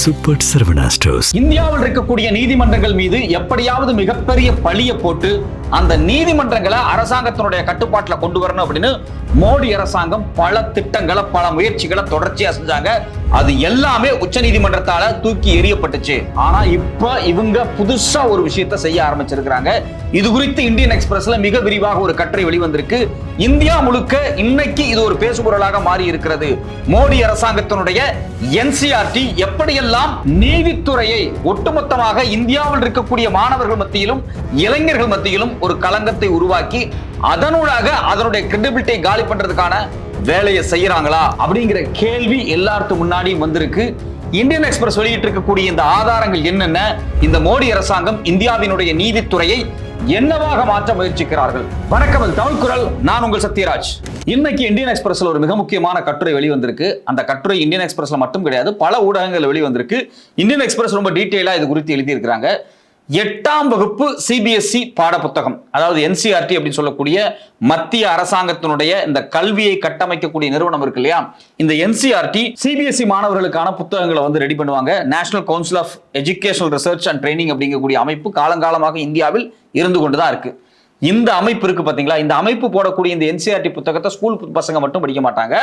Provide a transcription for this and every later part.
Super Saravana stores. இந்தியாவில் இருக்கக்கூடிய நீதிமன்றங்கள் மீது எப்படியாவது மிகப்பெரிய பழிய போட்டு அந்த நீதிமன்றங்களை அரசாங்கத்தினுடைய கட்டுப்பாட்டுல கொண்டு வரணும் அப்படின்னு மோடி அரசாங்கம் பல திட்டங்களை பல முயற்சிகளை தொடர்ச்சியா செஞ்சாங்க. அது எல்லாமே உச்ச நீதிமன்றத்தால தூக்கி எறியப்பட்டுச்சு. ஆனா இப்ப இவங்க புதுசா ஒரு விஷயத்தை செய்ய ஆரம்பிச்சிருக்காங்க. இது குறித்து இந்தியன் எக்ஸ்பிரஸ்ல மிக விரிவாக ஒரு கட்டுரை வெளிவந்திருக்கு. இந்தியா முழுக்க இன்னைக்கு இது ஒரு பேசுபொருளாக மாறி இருக்கிறது. மோடி அரசாங்கத்தினுடைய என்சிஆர்டி எப்படியெல்லாம் நீதித்துறையை ஒட்டுமொத்தமாக இந்தியாவில் இருக்கக்கூடிய மாணவர்கள் மத்தியிலும் இளைஞர்கள் மத்தியிலும் ஒரு களங்கத்தை உருவாக்கி அதனூடாக அதனுடைய கிரெடிபிலிட்டியை காலி பண்றதுக்கான வேலையை செய்யறாங்களா அப்படிங்கிற கேள்வி எல்லாருக்கும் முன்னாடியும் வந்திருக்கு. இந்தியன் எக்ஸ்பிரஸ் வெளியிட்டு இருக்கக்கூடிய இந்த ஆதாரங்கள் என்னென்ன, இந்த மோடி அரசாங்கம் இந்தியாவினுடைய நீதித்துறையை என்னவாக மாற்ற முயற்சிக்கிறார்கள். வணக்கம், தமிழ் குரல், நான் உங்கள் சத்யராஜ். இன்னைக்கு இந்தியன் எக்ஸ்பிரஸ்ல ஒரு மிக முக்கியமான கட்டுரை வெளிவந்திருக்கு. அந்த கட்டுரை இந்தியன் எக்ஸ்பிரஸ்ல மட்டும் கிடையாது, பல ஊடகங்கள் வெளிவந்திருக்கு. இந்தியன் எக்ஸ்பிரஸ் ரொம்ப டீட்டெயிலா இது குறித்து எழுதியிருக்கிறாங்க. 8ஆம் வகுப்பு சிபிஎஸ்இ பாட புத்தகம், அதாவது என்சிஆர்டி அப்படின்னு சொல்லக்கூடிய மத்திய அரசாங்கத்தினுடைய இந்த கல்வியை கட்டமைக்கக்கூடிய நிறுவனம் இருக்கு இல்லையா, இந்த என்சிஆர்டி சிபிஎஸ்இ மாணவர்களுக்கான புத்தகங்களை வந்து ரெடி பண்ணுவாங்க. National council of educational research and training அப்படிங்கக்கூடிய அமைப்பு காலங்காலமாக இந்தியாவில் இருந்து கொண்டுதான் இருக்கு. இந்த அமைப்பு இருக்கு பாத்தீங்களா, இந்த அமைப்பு போடக்கூடிய இந்த என்சிஆர்டி புத்தகத்தை ஸ்கூல் பசங்க மட்டும் படிக்க மாட்டாங்க,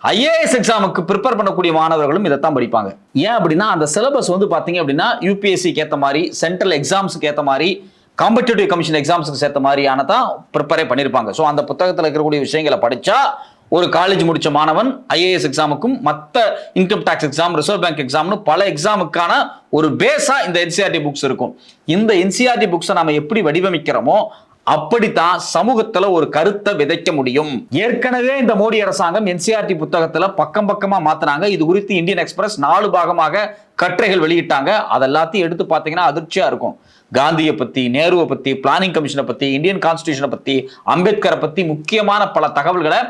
ஐஏஎஸ் எக்ஸாமுக்கு ப்ரிப்பேர் பண்ணக்கூடிய மாணவர்களும் இதைத்தான் படிப்பாங்க. ஏன் அப்படின்னா அந்த சிலபஸ் வந்து பாத்தீங்க அப்படின்னா யூபிஎஸ்சிக்கு ஏற்ற மாதிரி, சென்ட்ரல் எக்ஸாம்ஸுக்கு ஏற்ற மாதிரி, காம்படிட்டிவ் கமிஷன் எக்ஸாம்ஸுக்கு சேர்த்த மாதிரியான தான் ப்ரிப்பேரே பண்ணியிருப்பாங்க. ஸோ அந்த புத்தகத்தில் இருக்கக்கூடிய விஷயங்களை படிச்சா ஒரு காலேஜ் முடிச்ச மாணவன் ஐஏஎஸ் எக்ஸாமுக்கும் மற்ற income tax exam, reserve bank எக்ஸாம்னு பல எக்ஸாமுக்கான ஒரு பேஸா இந்த என்சிஆர்டி புக்ஸ் இருக்கும். இந்த என்சிஆர்டி புக்ஸை நம்ம எப்படி வடிவமைக்கிறோமோ அப்படித்தான் சமூகத்துல ஒரு கருத்தை விதைக்க முடியும். ஏற்கனவே இந்த மோடி அரசாங்கம் என்சிஆர்டி புத்தகத்துல பக்கம் பக்கமா மாத்தினாங்க. இது குறித்து இந்தியன் எக்ஸ்பிரஸ் 4 பாகமாக கட்டுரைகள் வெளியிட்டாங்க. அதெல்லாத்தையும் எடுத்து பார்த்தீங்கன்னா அதிர்ச்சியா இருக்கும். காந்தியை பத்தி, நேருவை பத்தி, பிளானிங் கமிஷனை பத்தி, இந்தியன் கான்ஸ்டிடியூஷனை பத்தி, அம்பேத்கரை பத்தி முக்கியமான பல தகவல்களை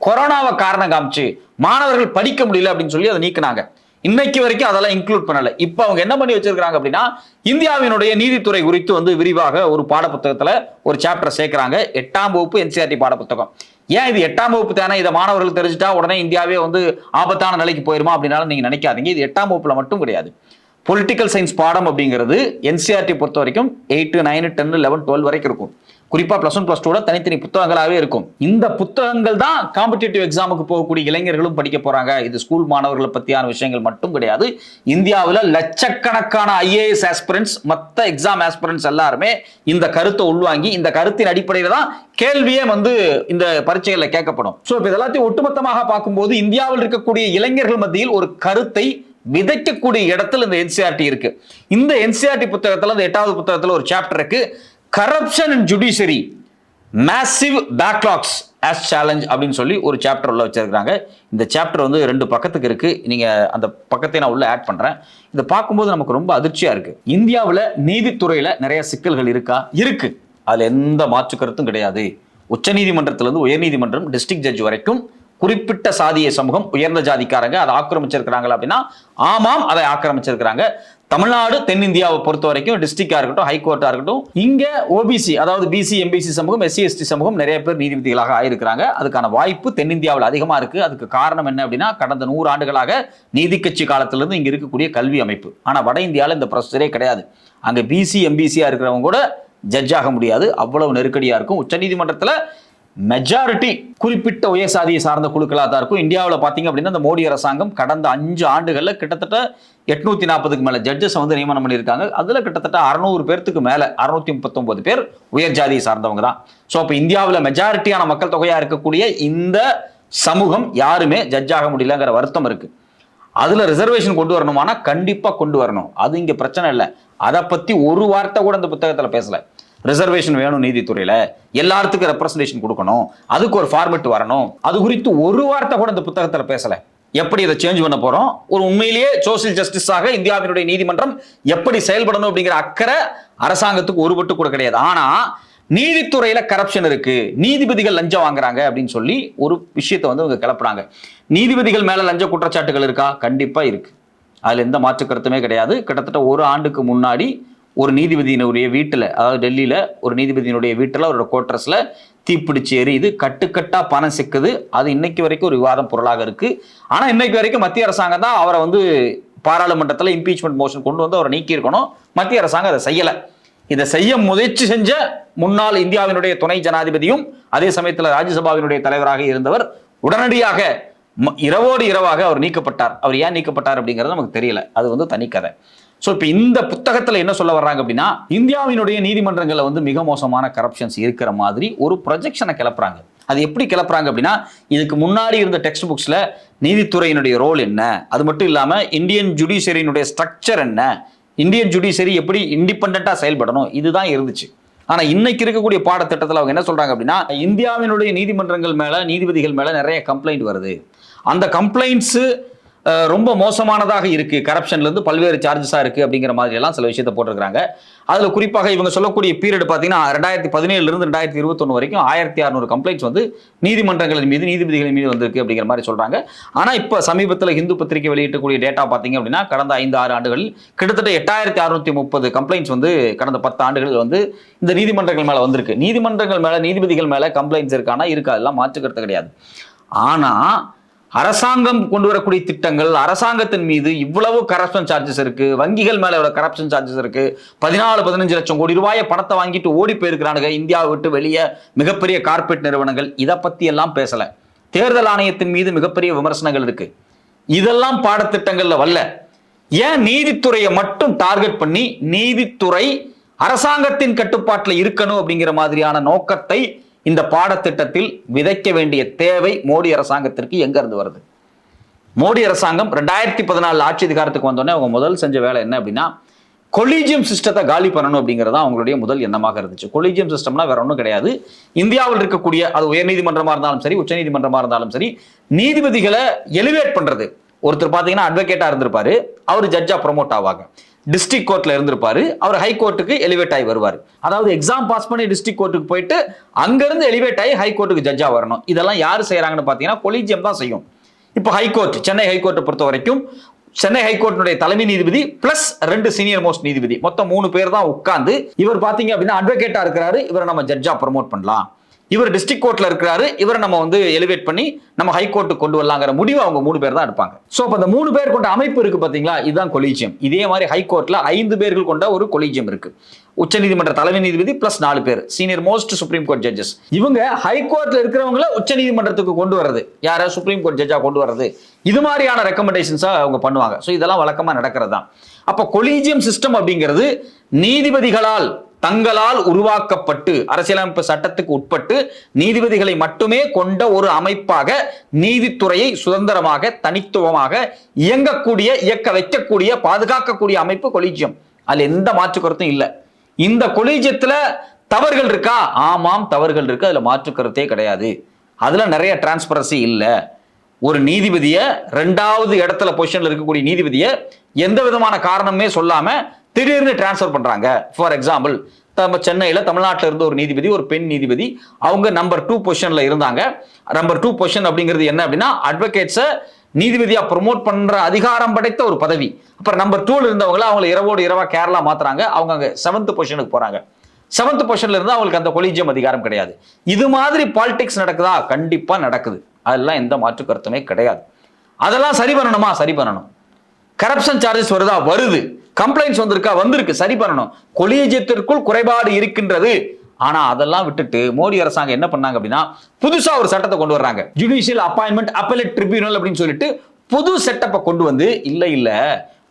கொரோனாவை காரணம் காமிச்சு மாணவர்கள் படிக்க முடியல அப்படின்னு சொல்லி அதை நீக்கினாங்க. இன்னைக்கு வரைக்கும் அதெல்லாம் இன்க்ளூட் பண்ணல. இப்ப அவங்க என்ன பண்ணி வச்சிருக்காங்க அப்படின்னா, இந்தியாவினுடைய நீதித்துறை குறித்து வந்து விரிவாக ஒரு பாட புத்தகத்துல ஒரு சாப்டர் சேர்க்கிறாங்க. 8ஆம் வகுப்பு என்சிஆர்டி பாட புத்தகம். ஏன் இது 8ஆம் வகுப்பு தானே, இதை மாணவர்கள் தெரிஞ்சுட்டா உடனே இந்தியாவே வந்து ஆபத்தான நிலைக்கு போயிருமா அப்படின்னாலும் நீங்க நினைக்காதீங்க. இது 8ஆம் வகுப்புல மட்டும் கிடையாது. பொலிட்டிக்கல் சயின்ஸ் பாடம் அப்படிங்கிறது என்சிஆர்டி பொறுத்த வரைக்கும் 8, 9, 10, 11, 12 வரைக்கும் இருக்கும். குறிப்பா +1, +2 தனித்தனி புத்தகங்களாகவே இருக்கும். இந்த புத்தகங்கள் தான் காம்படிட்டிவ் எக்ஸாமுக்கு போகக்கூடிய இளைஞர்களும் படிக்க போறாங்க. இது ஸ்கூல் மாணவர்களை பத்தியான விஷயங்கள் மட்டும் கிடையாது. இந்தியாவில் லட்சக்கணக்கான ஐஏஎஸ் ஆஸ்பிரன்ஸ், மற்ற எக்ஸாம் ஆஸ்பிரன்ஸ் எல்லாருமே இந்த கருத்தை உள்வாங்கி இந்த கருத்தின் அடிப்படையில தான் கேள்வியே வந்து இந்த பரீட்சைகளில் கேட்கப்படும். ஸோ இப்போ இதெல்லாத்தையும் ஒட்டுமொத்தமாக பார்க்கும்போது இந்தியாவில் இருக்கக்கூடிய இளைஞர்கள் மத்தியில் ஒரு கருத்தை விதைக்கக்கூடிய இடத்துல இந்த என்சிஆர்டி இருக்கு. இந்த என்சிஆர்டி புத்தகத்துல, இந்த 8வது புத்தகத்துல ஒரு சாப்டர் இருக்கு, கரப்ஷன் இன் judiciary, massive backlogs as challenge அப்படின்னு சொல்லி ஒரு சாப்டர் உள்ள வச்சிருக்காங்க. இந்த சாப்டர் வந்து 2 பக்கத்துக்கு இருக்கு. நீங்க அந்த பக்கத்தை நான் உள்ள ஆட் பண்றேன். இதை பார்க்கும்போது நமக்கு ரொம்ப அதிர்ச்சியா இருக்கு. இந்தியாவில் நீதித்துறையில நிறைய சிக்கல்கள் இருக்கா? இருக்கு. அதுல எந்த மாற்று கருத்தும் கிடையாது. உச்ச நீதிமன்றத்திலிருந்து உயர் நீதிமன்றம், டிஸ்ட்ரிக்ட் ஜட்ஜ் வரைக்கும் குறிப்பிட்ட சாதிய சமூகம், உயர்ந்த ஜாதிக்காரங்க அதை ஆக்கிரமிச்சிருக்கிறாங்க அப்படின்னா ஆமாம், அதை ஆக்கிரமிச்சிருக்கிறாங்க. தமிழ்நாடு, தென்னிந்தியாவை பொறுத்த வரைக்கும் டிஸ்ட்ரிக்டா இருக்கட்டும், ஹைகோர்ட்டா இருக்கட்டும், இங்க ஓபிசி, அதாவது பிசி, எம்பிசி சமூகம், எஸ்சி, எஸ்டி சமூகம் நிறைய பேர் நீதிபதிகளாக ஆயிருக்கிறாங்க. அதுக்கான வாய்ப்பு தென்னிந்தியாவில் அதிகமா இருக்கு. அதுக்கு காரணம் என்ன அப்படின்னா, கடந்த 100 ஆண்டுகளாக நீதி கட்சி காலத்திலிருந்து இங்க இருக்கக்கூடிய கல்வி அமைப்பு. ஆனா வட இந்தியாவில் இந்த ப்ரொசீஜரே கிடையாது. அங்க பிசி, எம்பிசியா இருக்கிறவங்க கூட ஜட்ஜ் ஆக முடியாது, அவ்வளவு நெருக்கடியா இருக்கும். உச்ச நீதிமன்றத்துல மெஜாரிட்டி குறிப்பிட்ட உயர் சாதியை சார்ந்த குழுக்களாக தான் இருக்கும். இந்தியாவில் பார்த்தீங்க அப்படின்னா இந்த மோடி அரசாங்கம் கடந்த 5 ஆண்டுகளில் கிட்டத்தட்ட 840க்கு மேலே ஜட்ஜஸ் வந்து நியமனம் பண்ணியிருக்காங்க. அதில் கிட்டத்தட்ட 600 பேர்த்துக்கு மேலே, 639 பேர் உயர் ஜாதியை சார்ந்தவங்க தான். ஸோ அப்போ இந்தியாவில் மெஜாரிட்டியான மக்கள் தொகையாக இருக்கக்கூடிய இந்த சமூகம் யாருமே ஜட்ஜ் ஆக முடியலங்கிற வருத்தம் இருக்கு. அதில் ரிசர்வேஷன் கொண்டு வரணுமானா கண்டிப்பாக கொண்டு வரணும். அது இங்கே பிரச்சனை இல்லை. அதை பற்றி ஒரு வார்த்தை கூட இந்த புத்தகத்தில் பேசலை. ரிசர்வேஷன் வேணும் நீதித்துறையில, எல்லாத்துக்கும் ரெப்ரசன்டேஷன் கொடுக்கணும், அதுக்கு ஒரு ஃபார்மெட் வரணும், அது குறித்து ஒரு வார்த்தை கூட இந்த புத்தகத்துல பேசல. எப்படி இதை சேஞ்ச் பண்ண போறோம், ஒரு உண்மையிலேயே சோசியல் ஜஸ்டிஸாக இந்தியாவினுடைய நீதிமன்றம் எப்படி செயல்படணும் அப்படிங்கிற அக்கறை அரசாங்கத்துக்கு ஒருபட்டு கூட கிடையாது. ஆனா நீதித்துறையில கரப்ஷன் இருக்கு, நீதிபதிகள் லஞ்சம் வாங்குறாங்க அப்படின்னு சொல்லி ஒரு விஷயத்தை வந்து அவங்க கிளப்புறாங்க. நீதிபதிகள் மேல லஞ்ச குற்றச்சாட்டுகள் இருக்கா? கண்டிப்பா இருக்கு. அதுல எந்த மாற்று கருத்துமே கிடையாது. கிட்டத்தட்ட 1 ஆண்டுக்கு முன்னாடி ஒரு நீதிபதியினுடைய வீட்டில், அதாவது டெல்லியில் ஒரு நீதிபதியினுடைய வீட்டில், அவரோட கோட்ரஸில் தீப்பிடிச்சு எரியுது, கட்டுக்கட்டா பணம் சிக்குது. அது இன்னைக்கு வரைக்கும் ஒரு விவாதம் பொருளாக இருக்கு. ஆனால் இன்னைக்கு வரைக்கும் மத்திய அரசாங்கம் தான் அவரை வந்து பாராளுமன்றத்தில் இம்பீச்மெண்ட் மோஷன் கொண்டு வந்து அவரை நீக்கி இருக்கணும். மத்திய அரசாங்கம் அதை செய்யல. இதை செய்ய முயற்சி செஞ்ச முன்னாள் இந்தியாவினுடைய துணை ஜனாதிபதியும் அதே சமயத்தில் ராஜ்யசபாவினுடைய தலைவராக இருந்தவர் உடனடியாக இரவோடு இரவாக அவர் நீக்கப்பட்டார். அவர் ஏன் நீக்கப்பட்டார் அப்படிங்கிறது நமக்கு தெரியல. அது வந்து தனிக்கதை. ஸோ இப்போ இந்த புத்தகத்தில் என்ன சொல்ல வர்றாங்க அப்படின்னா, இந்தியாவினுடைய நீதிமன்றங்களில் வந்து மிக மோசமான கரப்ஷன்ஸ் இருக்கிற மாதிரி ஒரு ப்ரொஜெக்ஷனை கிளப்புறாங்க. அது எப்படி கிளப்புறாங்க அப்படின்னா, இதுக்கு முன்னாடி இருந்த டெக்ஸ்ட் புக்ஸில் நீதித்துறையினுடைய ரோல் என்ன, அது மட்டும் இல்லாமல் இந்தியன் ஜுடிஷியரியினுடைய ஸ்ட்ரக்சர் என்ன, இந்தியன் ஜுடிஷியரி எப்படி இண்டிபெண்டா செயல்படணும், இதுதான் இருந்துச்சு. ஆனா இன்னைக்கு இருக்கக்கூடிய பாடத்திட்டத்தில் அவங்க என்ன சொல்றாங்க அப்படின்னா, இந்தியாவினுடைய நீதிமன்றங்கள் மேல நீதிபதிகள் மேல நிறைய கம்ப்ளைண்ட் வருது. அந்த கம்ப்ளைண்ட்ஸ் ரொம்ப மோசமானதாக இருக்கு, கரப்ஷன்ல இருந்து பல்வேறு சார்ஜஸா இருக்கு அப்படிங்கிற மாதிரி எல்லாம் சில விஷயத்தை போட்டிருக்காங்க. அதுல குறிப்பாக இவங்க சொல்லக்கூடிய பீரியட் பார்த்தீங்கன்னா 2017 இருந்து 2021 வரைக்கும் 1600 கம்ப்ளைண்ட்ஸ் வந்து நீதிமன்றங்களின் மீது நீதிபதிகளின் மீது வந்திருக்கு அப்படிங்கிற மாதிரி சொல்றாங்க. ஆனா இப்ப சமீபத்தில் ஹிந்து பத்திரிகை வெளியிட்டக்கூடிய டேட்டா பார்த்தீங்க அப்படின்னா, கடந்த 5-6 ஆண்டுகளில் கிட்டத்தட்ட 8630 கம்ப்ளைண்ட்ஸ் வந்து கடந்த 10 ஆண்டுகளில் வந்து இந்த நீதிமன்றங்கள் மேல வந்திருக்கு. நீதிமன்றங்கள் மேல நீதிபதிகள் மேல கம்ப்ளைண்ட்ஸ் இருக்கானா? இருக்கா, அதெல்லாம் மாற்றுக்கிறது கிடையாது. ஆனா அரசாங்கம் கொண்டு வரக்கூடிய திட்டங்கள், அரசாங்கத்தின் மீது இவ்வளவு கரப்ஷன் சார்ஜஸ் இருக்கு, வங்கிகள் மேல இவ்வளவு கரப்ஷன் சார்ஜஸ் இருக்கு, 14-15 லட்சம் கோடி ரூபாயை பணத்தை வாங்கிட்டு ஓடி போயிருக்கிறானுங்க இந்தியாவை விட்டு வெளியே மிகப்பெரிய கார்பரேட் நிறுவனங்கள். இதை பத்தி எல்லாம் பேசல. தேர்தல் ஆணையத்தின் மீது மிகப்பெரிய விமர்சனங்கள் இருக்கு. இதெல்லாம் பாடத்திட்டங்கள்ல வரல. ஏன் நீதித்துறையை மட்டும் டார்கெட் பண்ணி நீதித்துறை அரசாங்கத்தின் கட்டுப்பாட்டில் இருக்கணும் அப்படிங்கிற மாதிரியான நோக்கத்தை இந்த பாடத்திட்டத்தில் விதைக்க வேண்டிய தேவை மோடி அரசாங்கத்திற்கு எங்க இருந்து வருது? மோடி அரசாங்கம் 2014 ஆட்சி அதிகாரத்துக்கு வந்தோடனே அவங்க முதல் செஞ்ச வேலை என்ன அப்படின்னா, கொலீஜியம் சிஸ்டத்தை காலி பண்ணணும் அப்படிங்கிறதா அவங்களுடைய முதல் எண்ணமாக இருந்துச்சு. கொலீஜியம் சிஸ்டம்னா வேற ஒன்றும் கிடையாது. இந்தியாவில் இருக்கக்கூடிய அது உயர்நீதிமன்றமா இருந்தாலும் சரி, உச்ச நீதிமன்றமா இருந்தாலும் சரி, நீதிபதிகளை எலிவேட் பண்றது. ஒருத்தர் பார்த்தீங்கன்னா அட்வொகேட்டா இருந்திருப்பாரு, அவர் ஜட்ஜா ப்ரொமோட் ஆவாங்க. டிஸ்ட்ரிக்ட் கோர்ட்ல இருந்திருப்பாரு, அவர் ஹை கோர்ட்டுக்கு எலிவேட் ஆகி வருவார். அதாவது எக்ஸாம் பாஸ் பண்ணி டிஸ்ட்ரிக்ட் கோர்ட்டுக்கு போயிட்டு அங்கிருந்து எலிவேட் ஆகி ஹை கோர்ட்டுக்கு ஜட்ஜா வரணும். இதெல்லாம் யாரு செய்யறாங்கன்னு பார்த்தீங்கன்னா கொலீஜியம் தான் செய்யும். இப்போ ஹைகோர்ட், சென்னை ஹைகோர்ட்டை பொறுத்த வரைக்கும் சென்னை ஹைகோர்ட்டினுடைய தலைமை நீதிபதி பிளஸ் 2 சீனியர் மோஸ்ட் நீதிபதி, மொத்தம் 3 பேர் தான் உட்கார்ந்து, இவர் பாத்தீங்க அப்படின்னா அட்வொகேட்டா இருக்கிறாரு, இவரை நம்ம ஜட்ஜா ப்ரமோட் பண்ணலாம். இவர் டிஸ்ட்ரிக்ட் கோர்ட்ல இருக்கிறாரு, இவரை நம்ம வந்து எலிவேட் பண்ணி நம்ம ஹைகோர்ட்டுக்கு கொண்டு வரலாங்கிற முடிவு அவங்க 3 பேர் தான் எடுப்பாங்க. சோ அப்ப அந்த 3 பேர் கொண்ட அமைப்பு இருக்கு பாத்தீங்களா, இதுதான் கொலீஜியம். இதே மாதிரி ஹைகோர்ட்ல 5 பேர்கள் கொண்ட ஒரு கொலீஜியம் இருக்கு. உச்சநீதிமன்ற தலைமை நீதிபதி பிளஸ் 4 பேர் senior most supreme court judges. இவங்க ஹைகோர்ட்ல இருக்கிறவங்கள உச்சநீதிமன்றத்துக்கு கொண்டு வர்றது, யார சுப்ரீம் கோர்ட் ஜட்ஜா கொண்டு வர்றது, இது மாதிரியான ரெக்கமெண்டேஷன்ஸா அவங்க பண்ணுவாங்க. சோ இதெல்லாம் வழக்கமா நடக்கிறது தான். அப்ப கொலீஜியம் சிஸ்டம் அப்படிங்கிறது நீதிபதிகளால் தங்களால் உருவாக்கப்பட்டு அரசியலமைப்பு சட்டத்துக்கு உட்பட்டு நீதிபதிகளை மட்டுமே கொண்ட ஒரு அமைப்பாக நீதித்துறையை சுதந்திரமாக தனித்துவமாக இயங்கக்கூடிய, இயக்க வைக்கக்கூடிய, பாதுகாக்கக்கூடிய அமைப்பு கொலீஜியம். அதுல எந்த மாற்று கருத்தும் இல்லை. இந்த கொலீஜியத்துல தவறுகள் இருக்கா? ஆமாம், தவறுகள் இருக்கு, அதுல மாற்று கருத்தே கிடையாது. அதுல நிறைய டிரான்ஸ்பரன்சி இல்லை. ஒரு நீதிபதியை 2வது இடத்துல பொசிஷன்ல இருக்கக்கூடிய நீதிபதியை எந்த விதமான காரணமே சொல்லாம திடீர்னு டிரான்ஸ்பர் பண்றாங்க. ஃபார் எக்ஸாம்பிள், சென்னையில தமிழ்நாட்டில் இருந்த ஒரு நீதிபதி, ஒரு பெண் நீதிபதி, அவங்க நம்பர் 2 பொசிஷன்ல இருந்தாங்க. நம்பர் 2 பொசிஷன் அப்படிங்கிறது என்ன அப்படின்னா, அட்வொகேட்ஸை நீதிபதியா ப்ரொமோட் பண்ற அதிகாரம் படைத்த ஒரு பதவி. அப்புறம் நம்பர் 2ல இருந்தவங்க அவங்களை இரவோடு இரவா கேரளா மாத்துறாங்க. அவங்க அங்க 7th பொசிஷனுக்கு போறாங்க. 7th பொசிஷன்ல இருந்தா அவங்களுக்கு அந்த கொலீஜியம் அதிகாரம் கிடையாது. இது மாதிரி பாலிடிக்ஸ் நடக்குதா? கண்டிப்பா நடக்குது. அதெல்லாம் எந்த மாற்று கருத்துமே கிடையாது. அதெல்லாம் சரி பண்ணணுமா? சரி பண்ணணும். கரப்ஷன் சார்ஜஸ் வருதா? வருது. கம்ப்ளைண்ட்ஸ் வந்திருக்கா? வந்திருக்கு, சரி பண்ணணும். கொலீஜியத்திற்குள் குறைபாடு இருக்கின்றது. ஆனா அதெல்லாம் விட்டுட்டு மோடி அரசாங்கம் என்ன பண்ணாங்க அப்படின்னா, புதுசா ஒரு சட்டத்தை கொண்டு வர்றாங்க. ஜுடிஷியல் அப்பாயின்மெண்ட் அப்பெலேட் ட்ரிபியூனல் அப்படின்னு சொல்லிட்டு புது செட்டப்பை கொண்டு வந்து, இல்ல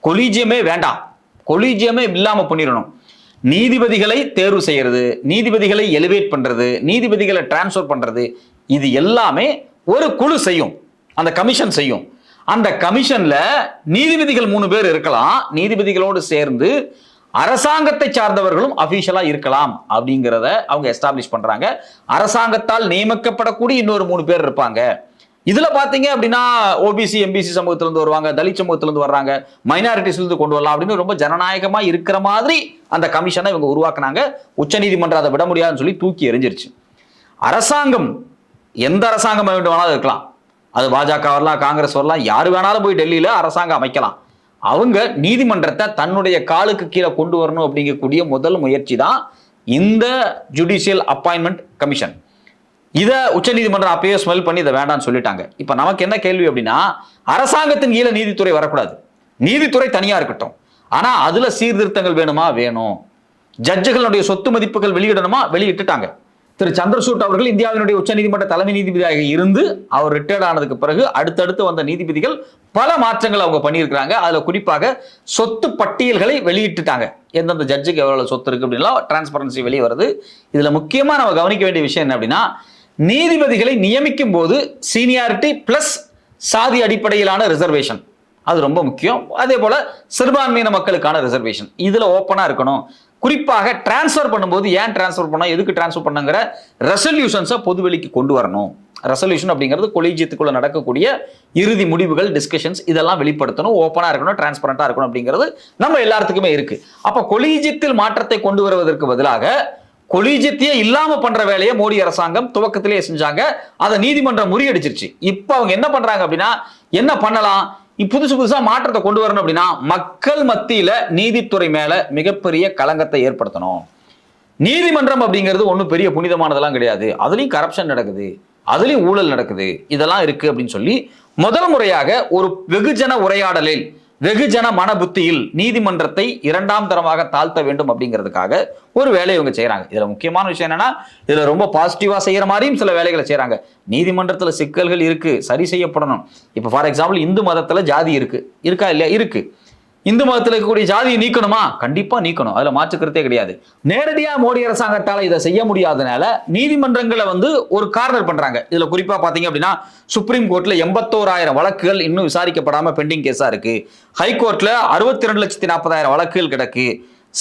கொலீஜியமே வேண்டாம், கொலீஜியமே இல்லாம பண்ணிடணும். நீதிபதிகளை தேர்வு செய்யறது, நீதிபதிகளை எலிவேட் பண்றது, நீதிபதிகளை டிரான்ஸ்ஃபர் பண்றது, இது எல்லாமே ஒரு குழு செய்யும், அந்த கமிஷன் செய்யும். அந்த கமிஷன்ல நீதிபதிகள் 3 பேர் இருக்கலாம். நீதிபதிகளோடு சேர்ந்து அரசாங்கத்தை சார்ந்தவர்களும் அபிஷியலா இருக்கலாம் அப்படிங்கிறத அவங்க எஸ்டாப்ளிஷ் பண்றாங்க. அரசாங்கத்தால் நியமிக்கப்படக்கூடிய இன்னொரு 3 பேர் இருப்பாங்க. இதுல பாத்தீங்க அப்படின்னா ஓபிசி எம்பிசி சமூகத்திலிருந்து வருவாங்க, தலித் சமூகத்திலிருந்து வர்றாங்க, மைனாரிட்டிஸ்ல இருந்து கொண்டு வரலாம் அப்படின்னு ரொம்ப ஜனநாயகமா இருக்கிற மாதிரி அந்த கமிஷனை இவங்க உருவாக்குனாங்க. உச்சநீதிமன்றம் அதை விட முடியாதுன்னு சொல்லி தூக்கி எறிஞ்சிருச்சு. அரசாங்கம் எந்த அரசாங்கம் வேண்டுமானாலும் இருக்கலாம், அது பாஜக வரலாம், காங்கிரஸ் வரலாம், யாரு வேணாலும் போய் டெல்லியில அரசாங்கம் அமைக்கலாம். அவங்க நீதிமன்றத்தை தன்னுடைய காலுக்கு கீழே கொண்டு வரணும் அப்படிங்கக்கூடிய முதல் முயற்சி தான் இந்த ஜுடிஷியல் அப்பாயின்மெண்ட் கமிஷன். இதை உச்சநீதிமன்றம் அப்பயே ஸ்மெல் பண்ணி இதை வேண்டாம்னு சொல்லிட்டாங்க. இப்ப நமக்கு என்ன கேள்வி அப்படின்னா, அரசாங்கத்தின் கீழே நீதித்துறை வரக்கூடாது, நீதித்துறை தனியா இருக்கட்டும், ஆனா அதுல சீர்திருத்தங்கள் வேணுமா? வேணும். ஜட்ஜுகளுடைய சொத்து மதிப்புகள் வெளியிடணுமா? வெளியிட்டுட்டாங்க. திரு சந்திரசூட் அவர்கள் இந்தியாவினுடைய உச்சநீதிமன்ற தலைமை நீதிபதியாக இருந்து அவர் ரிட்டையர்ட் ஆனதுக்கு பிறகு அடுத்தடுத்து வந்த நீதிபதிகள் பல மாற்றங்கள் அவங்க பண்ணியிருக்கிறாங்க. அதுல குறிப்பாக சொத்து பட்டியல்களை வெளியிட்டுட்டாங்க. எந்தெந்த ஜட்ஜுக்கு எவ்வளவு சொத்து இருக்கு அப்படின்லாம் டிரான்ஸ்பரன்சி வெளியே வருது. இதுல முக்கியமா நம்ம கவனிக்க வேண்டிய விஷயம் என்ன அப்படின்னா, நீதிபதிகளை நியமிக்கும் போது சீனியாரிட்டி பிளஸ் சாதி அடிப்படையிலான ரிசர்வேஷன் அது ரொம்ப முக்கியம். அதே போல சிறுபான்மையின மக்களுக்கான ரிசர்வேஷன் இதுல ஓப்பனா இருக்கணும். குறிப்பாக டிரான்ஸ்ஃபர் பண்ணும்போது ஏன் டிரான்ஸ்ஃபர் பண்ணோம், எதுக்கு டிரான்ஸ்ஃபர் பண்ணுங்கிற ரெசல்யூஷன்ஸை பொதுவெளிக்கு கொண்டு வரணும். ரெசல்யூஷன் அப்படிங்கிறது கொலீஜியத்துக்குள்ள நடக்கக்கூடிய இறுதி முடிவுகள், டிஸ்கஷன்ஸ் இதெல்லாம் வெளிப்படுத்தணும், ஓப்பனா இருக்கணும், டிரான்ஸ்பரண்டா இருக்கணும் அப்படிங்கிறது நம்ம எல்லாத்துக்குமே இருக்கு. அப்ப கொலீஜியத்தில் மாற்றத்தை கொண்டு வருவதற்கு பதிலாக கொலீஜியத்தையே இல்லாம பண்ற வேலையை மோடி அரசாங்கம் துவக்கத்திலேயே செஞ்சாங்க. அதை நீதிமன்றம் முறியடிச்சிருச்சு. இப்ப அவங்க என்ன பண்றாங்க அப்படின்னா, என்ன பண்ணலாம், புதுசா மாற்றத்தை கொண்டு வரணும் அப்படின்னா மக்கள் மத்தியில நீதித்துறை மேல மிகப்பெரிய களங்கத்தை ஏற்படுத்தணும். நீதிமன்றம் அப்படிங்கிறது ஒன்றும் பெரிய புனிதமானதெல்லாம் கிடையாது, அதுலயும் கரப்ஷன் நடக்குது, அதுலயும் ஊழல் நடக்குது, இதெல்லாம் இருக்கு அப்படின்னு சொல்லி முதல் முறையாக ஒரு வெகுஜன உரையாடலில், வெகுஜன மன புத்தியில் நீதிமன்றத்தை இரண்டாம் தரமாக தாழ்த்த வேண்டும் அப்படிங்கிறதுக்காக ஒரு வேலையை இவங்க செய்யறாங்க. இதுல முக்கியமான விஷயம் என்னன்னா, இதுல ரொம்ப பாசிட்டிவா செய்யற மாதிரியும் சில வேலைகளை செய்யறாங்க. நீதிமன்றத்துல சிக்கல்கள் இருக்கு, சரி செய்யப்படணும். இப்ப ஃபார் எக்ஸாம்பிள் இந்து மதத்துல ஜாதி இருக்கா இல்லையா? இருக்கு. இந்து மதத்தில் இருக்கக்கூடிய ஜாதியை நீக்கணுமா? கண்டிப்பா நீக்கணும், அதுல மாற்றுக்கிறதே கிடையாது. நேரடியா மோடி அரசாங்கத்தால இதை செய்ய முடியாதனால நீதிமன்றங்களை ஒரு கார்னர் பண்றாங்க. இதுல குறிப்பா பாத்தீங்க அப்படின்னா, சுப்ரீம் கோர்ட்ல 81,000 வழக்குகள் இன்னும் விசாரிக்கப்படாம பெண்டிங் கேஸா இருக்கு. ஹைகோர்ட்ல 62,40,000 வழக்குகள் கிடக்கு.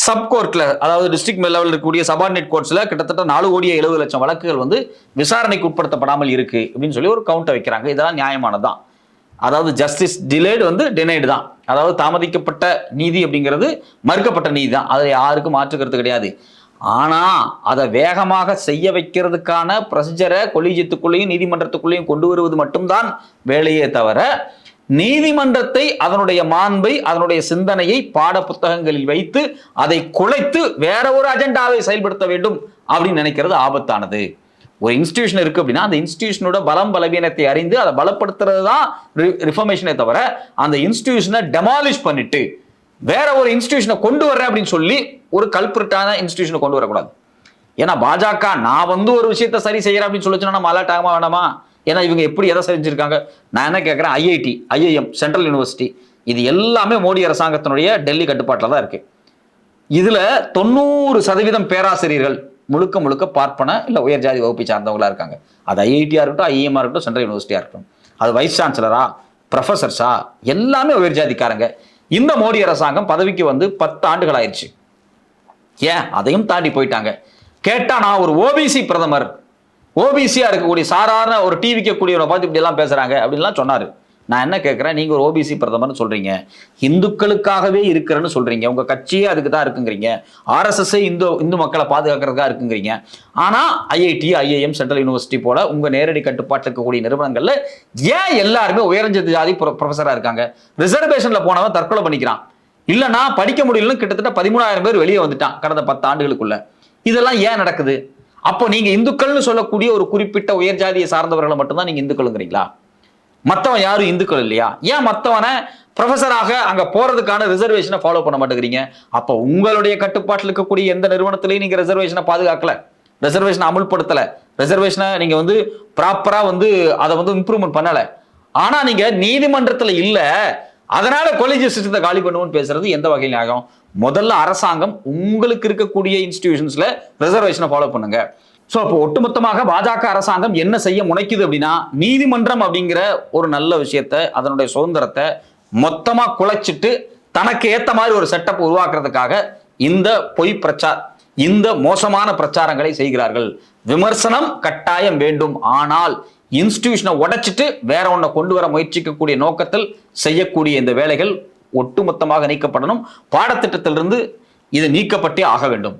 சப் கோர்ட்ல, அதாவது டிஸ்ட்ரிக்ட் லெவலில் இருக்கக்கூடிய சபார்டினேட் கோர்ட்ஸ்ல கிட்டத்தட்ட 4,70,00,000 வழக்குகள் விசாரணைக்கு உட்படுத்தப்படாமல் இருக்கு அப்படின்னு சொல்லி ஒரு கவுண்டை வைக்கிறாங்க. இதெல்லாம் நியாயமானதான். அதாவது ஜஸ்டிஸ் டிலேடு டினைடு தான். அதாவது தாமதிக்கப்பட்ட நீதி அப்படிங்கிறது மறுக்கப்பட்ட நீதி தான். அதை யாருக்கும் மாற்றுக்கிறது கிடையாது. ஆனா அதை வேகமாக செய்ய வைக்கிறதுக்கான ப்ரொசீஜரை கொலீஜியத்துக்குள்ளேயும் நீதிமன்றத்துக்குள்ளேயும் கொண்டு வருவது மட்டும்தான் வேலையே தவிர, நீதிமன்றத்தை அதனுடைய மாண்பை, அதனுடைய சிந்தனையை பாட புத்தகங்களில் வைத்து அதை குலைத்து வேற ஒரு அஜெண்டாவை செயல்படுத்த வேண்டும் அப்படின்னு நினைக்கிறது ஆபத்தானது. ஒரு இன்ஸ்டிடியூஷன் இருக்கு அப்படின்னா அந்த இன்ஸ்டிடியூஷனோட பலம் பலவீனத்தை அறிந்து அதை பலப்படுத்துறது தான் ரிஃபர்மேஷனே தவிர, அந்த இன்ஸ்டிடியூஷனை டெமாலிஷ் பண்ணிட்டு வேற ஒரு இன்ஸ்டிடியூஷனை கொண்டு வர்றேன் அப்படின்னு சொல்லி ஒரு கல்பிரிட்டான இன்ஸ்டிடியூஷனை கொண்டு வரக்கூடாது. ஏன்னா பாஜக நான் ஒரு விஷயத்தை சரி செய்யறேன் அப்படின்னு சொல்லிச்சுன்னா நம்ம அலர்ட் ஆகாம வேண்டாமா? ஏன்னா இவங்க எப்படி எதை செஞ்சிருக்காங்க? நான் என்ன கேட்கிறேன், ஐஐடி, ஐஐஎம், சென்ட்ரல் யூனிவர்சிட்டி இது எல்லாமே மோடி அரசாங்கத்தினுடைய டெல்லி கட்டுப்பாட்டில் தான் இருக்கு. இதுல 90% பேராசிரியர்கள் முழுக்க முழுக்க பார்ப்பன இல்ல உயர் ஜாதி வகுப்பை சார்ந்தவங்களா இருக்காங்க. அது ஐஐடியா இருக்கட்டும், ஐஎம்ஆ இருக்கட்டும், சென்ட்ரல் யூனிவர்சிட்டியா இருக்கட்டும், அது வைஸ் சான்சலரா, ப்ரொஃபசர்ஸா எல்லாமே உயர் ஜாதிக்காரங்க. இந்த மோடி அரசாங்கம் பதவிக்கு 10 ஆண்டுகள் ஆயிடுச்சு. ஏன் அதையும் தாண்டி போயிட்டாங்க. கேட்டா நான் ஒரு ஓபிசி பிரதமர், ஓபிசியா இருக்கக்கூடிய சாதாரண ஒரு டிவிக்கக்கூடியவரை பார்த்து இப்படி எல்லாம் பேசுறாங்க அப்படின்லாம் சொன்னாரு. நான் என்ன கேட்கிறேன், நீங்க ஒரு ஓபிசி பிரதமர்னு சொல்றீங்க, இந்துக்களுக்காகவே இருக்கிறன்னு சொல்றீங்க, உங்க கட்சியே அதுக்கு தான் இருக்குங்கிறீங்க, ஆர்எஸ்எஸ் இந்து மக்களை பாதுகாக்கிறதுக்காக இருக்குங்கிறீங்க. ஆனா ஐஐடி, ஐஐஎம், சென்ட்ரல் யூனிவர்சிட்டி போல உங்க நேரடி கட்டுப்பாட்டில் இருக்கக்கூடிய நிறுவனங்கள்ல ஏன் எல்லாருமே உயர்ந்த ஜாதி ப்ரொஃபஸரா இருக்காங்க? ரிசர்வேஷன்ல போனவன் தற்கொலை பண்ணிக்கிறான், இல்லைன்னா படிக்க முடியலன்னு கிட்டத்தட்ட 13,000 பேர் வெளியே வந்துட்டான் கடந்த 10 ஆண்டுகளுக்குள்ள. இதெல்லாம் ஏன் நடக்குது? அப்போ நீங்க இந்துக்கள்னு சொல்லக்கூடிய ஒரு குறிப்பிட்ட உயர் ஜாதியை சார்ந்தவர்களை மட்டும்தான் நீங்க இந்துக்கள்ங்கிறீங்களா? மற்றவன் யாரும் இந்துக்கள் இல்லையா? ஏன் மற்றவனை ப்ரொஃபஸராக அங்க போறதுக்கான ரிசர்வேஷனை ஃபாலோ பண்ண மாட்டேங்கிறீங்க? அப்போ உங்களுடைய கட்டுப்பாட்டில் இருக்கக்கூடிய எந்த நிறுவனத்திலையும் நீங்க ரிசர்வேஷனை பாதுகாக்கல, ரிசர்வேஷனை அமுல்படுத்தல, ரிசர்வேஷனை நீங்க ப்ராப்பரா அதை இம்ப்ரூவ்மெண்ட் பண்ணல. ஆனா நீங்க நீதிமன்றத்துல இல்ல, அதனால காலேஜ் சிஸ்டத்தை காலி பண்ணுவோம்னு பேசுறது எந்த வகையில் ஆகும்? முதல்ல அரசாங்கம் உங்களுக்கு இருக்கக்கூடிய இன்ஸ்டிடியூஷன்ஸ்ல ரிசர்வேஷனை ஃபாலோ பண்ணுங்க. ஸோ அப்போ ஒட்டுமொத்தமாக பாஜக அரசாங்கம் என்ன செய்ய முனைக்குது அப்படின்னா, நீதிமன்றம் அப்படிங்கிற ஒரு நல்ல விஷயத்தை, அதனுடைய சுதந்திரத்தை மொத்தமா குலைச்சிட்டு தனக்கு ஏத்த மாதிரி ஒரு செட்டப் உருவாக்குறதுக்காக இந்த இந்த மோசமான பிரச்சாரங்களை செய்கிறார்கள். விமர்சனம் கட்டாயம் வேண்டும், ஆனால் இன்ஸ்டிடியூஷனை உடைச்சிட்டு வேற ஒன்றை கொண்டு வர முயற்சிக்கக்கூடிய நோக்கத்தில் செய்யக்கூடிய இந்த வேலைகள் ஒட்டுமொத்தமாக நீக்கப்படணும். பாடத்திட்டத்திலிருந்து இது நீக்கப்பட்டே ஆக வேண்டும்.